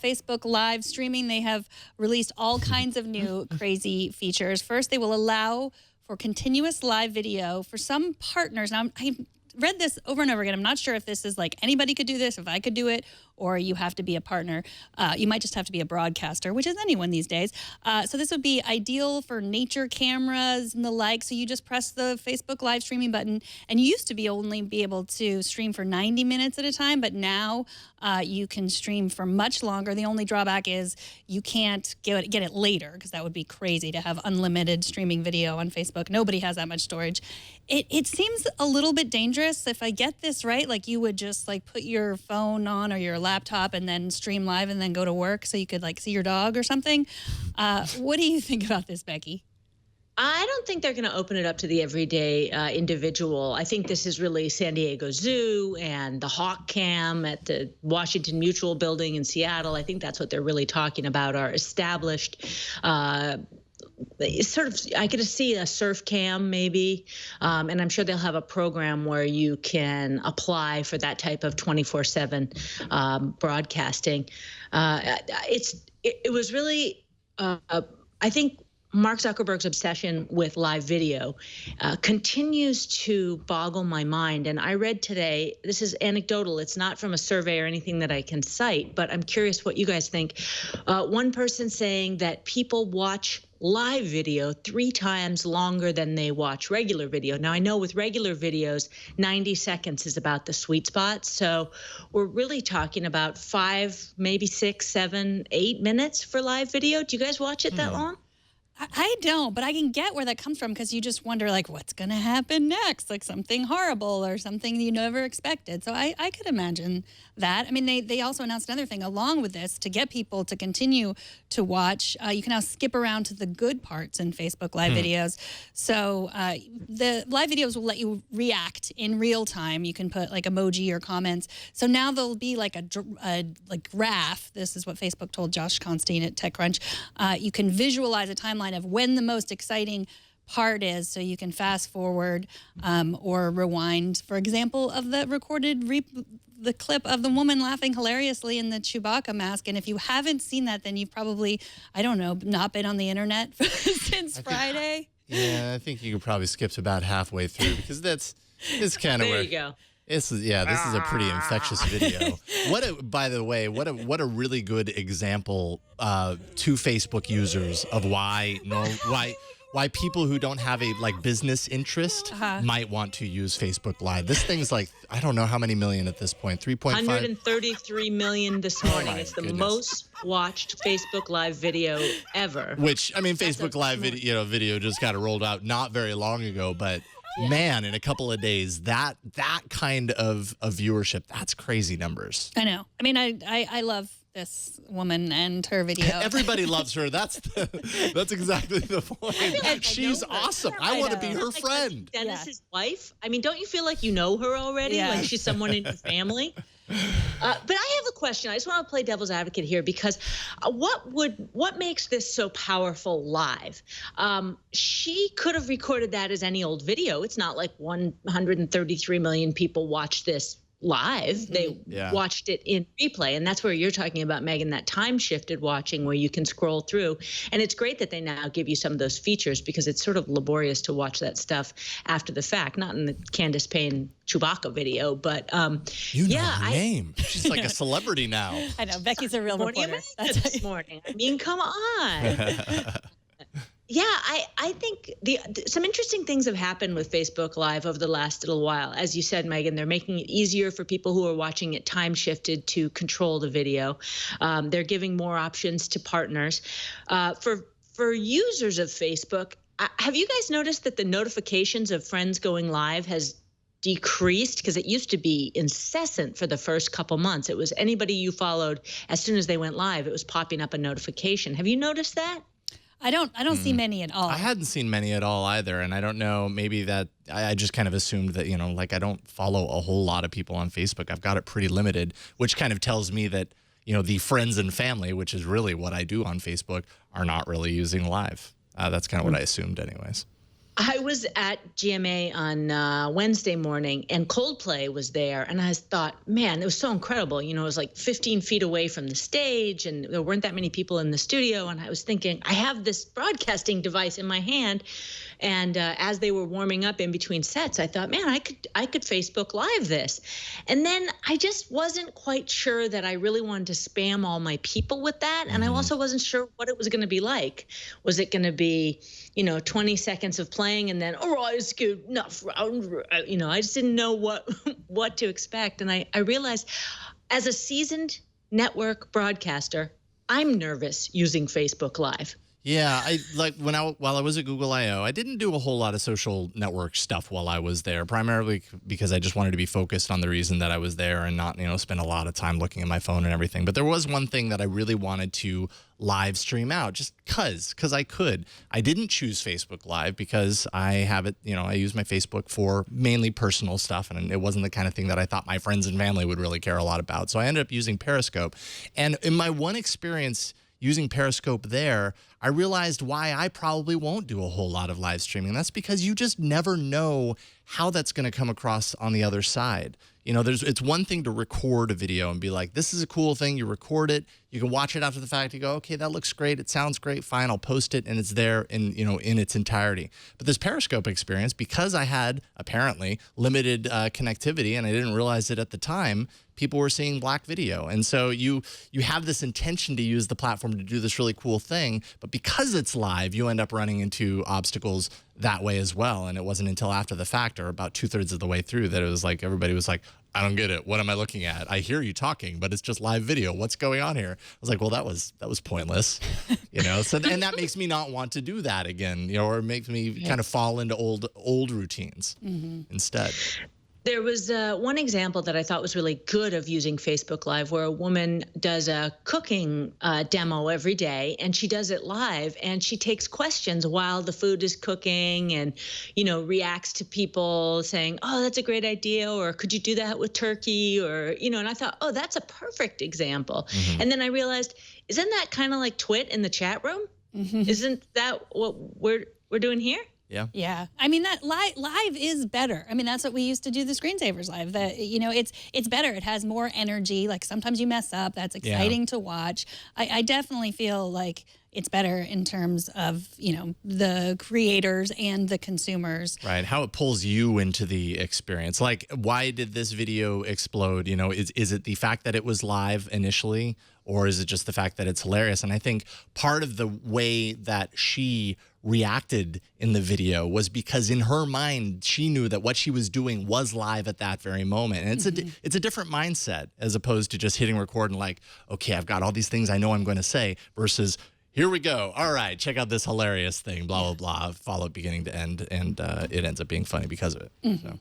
Facebook live streaming, they have released all kinds of new crazy features. First, they will allow for continuous live video for some partners. Now, I read this over and over again. I'm not sure if this is like anybody could do this, if I could do it, or you have to be a partner. You might just have to be a broadcaster, which is anyone these days. So this would be ideal for nature cameras and the like. So you just press the Facebook live streaming button, and you used to only be able to stream for 90 minutes at a time, but now you can stream for much longer. The only drawback is you can't get it later, because that would be crazy to have unlimited streaming video on Facebook. Nobody has that much storage. It seems a little bit dangerous. If I get this right, like you would just like put your phone on or your laptop and then stream live and then go to work so you could like see your dog or something. What do you think about this, Becky? I don't think they're going to open it up to the everyday individual. I think this is really San Diego Zoo and the Hawk Cam at the Washington Mutual building in Seattle. I think that's what they're really talking about, are established sort of, I could see a surf cam maybe, and I'm sure they'll have a program where you can apply for that type of 24/7 broadcasting. It was really, I think Mark Zuckerberg's obsession with live video continues to boggle my mind. And I read today, this is anecdotal, it's not from a survey or anything that I can cite, but I'm curious what you guys think. One person saying that people watch live video 3 times longer than they watch regular video. Now, I know with regular videos, 90 seconds is about the sweet spot. So we're really talking about 5, maybe 6, 7, 8 minutes for live video. Do you guys watch it that long? I don't, but I can get where that comes from, because you just wonder, like, what's going to happen next? Like something horrible or something you never expected. So I could imagine that. I mean, they also announced another thing along with this to get people to continue to watch. You can now skip around to the good parts in Facebook Live videos. So the live videos will let you react in real time. You can put like emoji or comments. So now there'll be like a graph. This is what Facebook told Josh Constantine at TechCrunch. You can visualize a timeline of when the most exciting part is, so you can fast forward or rewind, for example, of the recorded the clip of the woman laughing hilariously in the Chewbacca mask. And if you haven't seen that, then you've probably, I don't know, not been on the internet since Friday. I think you could probably skip to about halfway through, because it's kind of There where you go. this is a pretty infectious video. By the way, what a really good example to Facebook users of why people who don't have a business interest might want to use Facebook Live. This thing's like, I don't know how many million at this point, 3.5. 133 million this morning. It's the most watched Facebook Live video ever. Which, I mean, Facebook Live video just kind of rolled out not very long ago, but man, in a couple of days, that kind of viewership, that's crazy numbers. I know. I mean, I love this woman and her video. Everybody loves her. That's exactly the point. Like she's awesome. I want to be her friend. Dennis's wife. I mean, don't you feel like you know her already? Yeah. Like she's someone in your family? But I have a question. I just want to play devil's advocate here, because what makes this so powerful live? She could have recorded that as any old video. It's not like 133 million people watched this live. They watched it in replay, and that's where you're talking about, Megan, that time shifted watching where you can scroll through. And it's great that they now give you some of those features, because it's sort of laborious to watch that stuff after the fact, not in the Candace Payne Chewbacca video, but you know her name. She's like a celebrity now. I know. Becky's a real reporter. That's this morning. I mean, come on. Yeah, I think some interesting things have happened with Facebook Live over the last little while. As you said, Megan, they're making it easier for people who are watching it time shifted to control the video. They're giving more options to partners. For users of Facebook, have you guys noticed that the notifications of friends going live has decreased? Because it used to be incessant for the first couple months. It was anybody you followed, as soon as they went live, it was popping up a notification. Have you noticed that? I don't see many at all. I hadn't seen many at all either, and I don't know, maybe that I just kind of assumed that, I don't follow a whole lot of people on Facebook. I've got it pretty limited, which kind of tells me that, the friends and family, which is really what I do on Facebook, are not really using Live. That's kind of what I assumed anyways. I was at GMA on Wednesday morning, and Coldplay was there, and I thought, man, it was so incredible. You know, it was like 15 feet away from the stage, and there weren't that many people in the studio. And I was thinking, I have this broadcasting device in my hand, and as they were warming up in between sets, I thought, man, I could Facebook Live this. And then I just wasn't quite sure that I really wanted to spam all my people with that, and I also wasn't sure what it was going to be like. Was it going to be, 20 seconds of playing and then, all right, it's good enough. I just didn't know what to expect. And I realized as a seasoned network broadcaster, I'm nervous using Facebook Live. Yeah, while I was at Google I/O, I didn't do a whole lot of social network stuff while I was there, primarily because I just wanted to be focused on the reason that I was there and not, spend a lot of time looking at my phone and everything. But there was one thing that I really wanted to live stream out, just because I could. I didn't choose Facebook Live because I have it, I use my Facebook for mainly personal stuff, and it wasn't the kind of thing that I thought my friends and family would really care a lot about. So I ended up using Periscope. And in my one experience using Periscope there, I realized why I probably won't do a whole lot of live streaming. That's because you just never know how that's going to come across on the other side. It's one thing to record a video and be like, this is a cool thing. You record it. You can watch it after the fact. You go, okay, that looks great. It sounds great. Fine, I'll post it, and it's there in its entirety. But this Periscope experience, because I had apparently limited connectivity, and I didn't realize it at the time, people were seeing black video. And so you have this intention to use the platform to do this really cool thing, but because it's live, you end up running into obstacles that way as well. And it wasn't until after the fact, or about 2/3 of the way through, that it was like everybody was like, I don't get it. What am I looking at? I hear you talking, but it's just live video. What's going on here? I was like, well, that was pointless, So and that makes me not want to do that again, or it makes me kind of fall into old routines instead. There was one example that I thought was really good of using Facebook Live, where a woman does a cooking demo every day, and she does it live, and she takes questions while the food is cooking, and reacts to people saying, oh, that's a great idea, or could you do that with turkey, or and I thought, oh, that's a perfect example. And then I realized, isn't that kind of like TWiT in the chat room? Isn't that what we're doing here? Yeah. Yeah. I mean, that live is better. I mean, that's what we used to do the Screensavers Live. That, it's better. It has more energy. Like, sometimes you mess up. That's exciting to watch. I definitely feel like it's better in terms of, the creators and the consumers. Right. How it pulls you into the experience. Like, why did this video explode? Is it the fact that it was live initially, or is it just the fact that it's hilarious? And I think part of the way that she reacted in the video was because in her mind, she knew that what she was doing was live at that very moment. And it's a different mindset, as opposed to just hitting record and like, okay, I've got all these things I know I'm going to say, versus here we go. All right, check out this hilarious thing, blah, blah, blah, follow it beginning to end. And it ends up being funny because of it. So.